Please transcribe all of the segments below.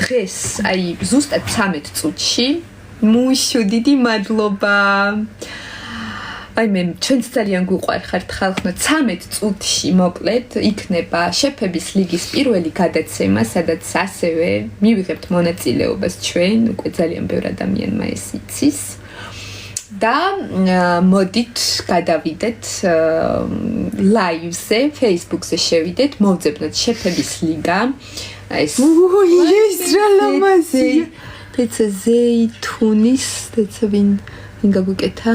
დღეს აი ზუსტად 13 წუთში მუშო დიდი მადლობა აი მე ჩვენც ძალიან გვიყვარხართ ხალხო 13 წუთში მოკლედ იქნება შეფების ლიგის პირველი გადაცემა სადაც ასევე მივიღებთ მონაწილეობას ჩვენ უკვე ძალიან ბევრი ადამიანმა ეს იცის და მოდით გადავიდეთ ლაივზე Facebook-ზე შევიდეთ მოვძებნოთ შეფების ლიგა ეს ეს რა ლამაზია თეცა ზეითუნის თეცა ვინ გაგუკეთა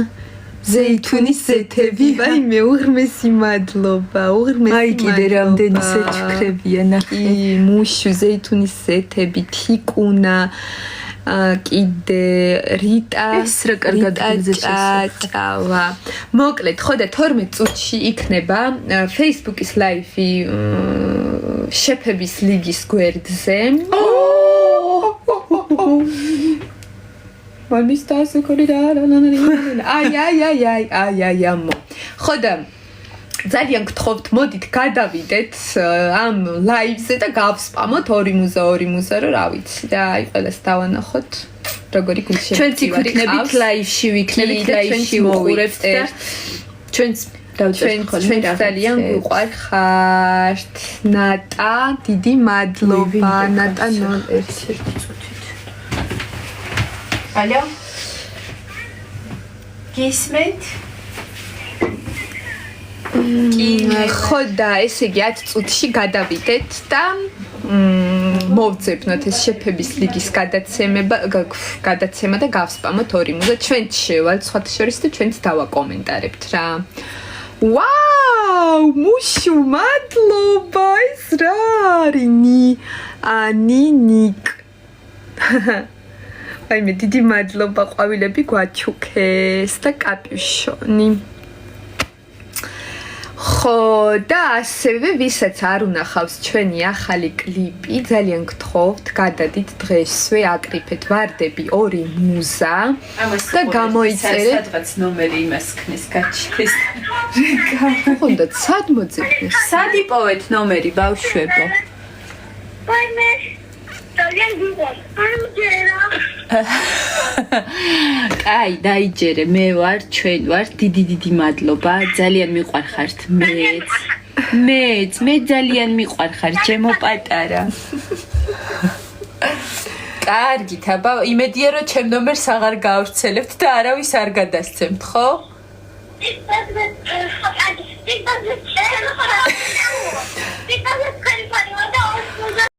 ზეითუნის ზეთები ვაი მე უღრმესი მადლობა უღრმესი აი კიდე რამდენი სეჩქრებია ნახე მუშუ ზეითუნის ზეთები თიკუნა კიდე რიტა ეს რა კარგად ჭაჭავა მოკლედ ხო და 12 წუთში იქნება Facebook-ის ლაივი შეფების ლიგის გვერდზე მამისტას კორიდა აი ამო ხო და ძალიან გთხოვთ მოდით გადავიდეთ ამ ლაივზე და გავსპამოთ 2 მუზა რომ რა ვიცი და აი ყველას დავანახოთ როგორი გულშემატკივარი ჩვენც იქნებით ლაივში ვიქნებით ლაივში მოუყურებთ და ჩვენც ჩვენ ძალიან გვიყვარხართ ნატა დიდი მადლობა ნატა 01 ალო გისმენთ ხო და ესე იგი 10 წუთში გადავიდეთ და მოვძებნოთ ეს შეფების ლიგის გადაცემა და გავსპამოთ 2 მუზა ჩვენც შევალთ სხვათა შორის და ჩვენც დავაკომენტარებთ რა ვაუ მუშუ მადლობა ეს რა არის ნიკ აი მე დიდი მადლობა ყვავილები გვაჩუქეს და კაპიუშონი ხო და ასევე ვისაც არ უნახავს ჩვენი ახალი კლიპი ძალიან გთხოვთ გადადით დღესვე აკრიფეთ ვარდები 2 მუზა და გამოიწერეთ სადღაც ნომერი იმას ქნეს გაჩქეს ხონდა სად მოძებნეს სად იპოვეთ ნომერი ბავშვებო ვაიმე ძალიან გიყვარს აი დაიჯერე მე ვარ ჩვენ ვარ დიდი მადლობა ძალიან მიყვარხართ მეც მე ძალიან მიყვარხარ ჩემო პატარა კარგით აბა იმედია რომ ჩემ ნომერს აღარ გავრცელებთ და არავის არ გადასცემთ ხო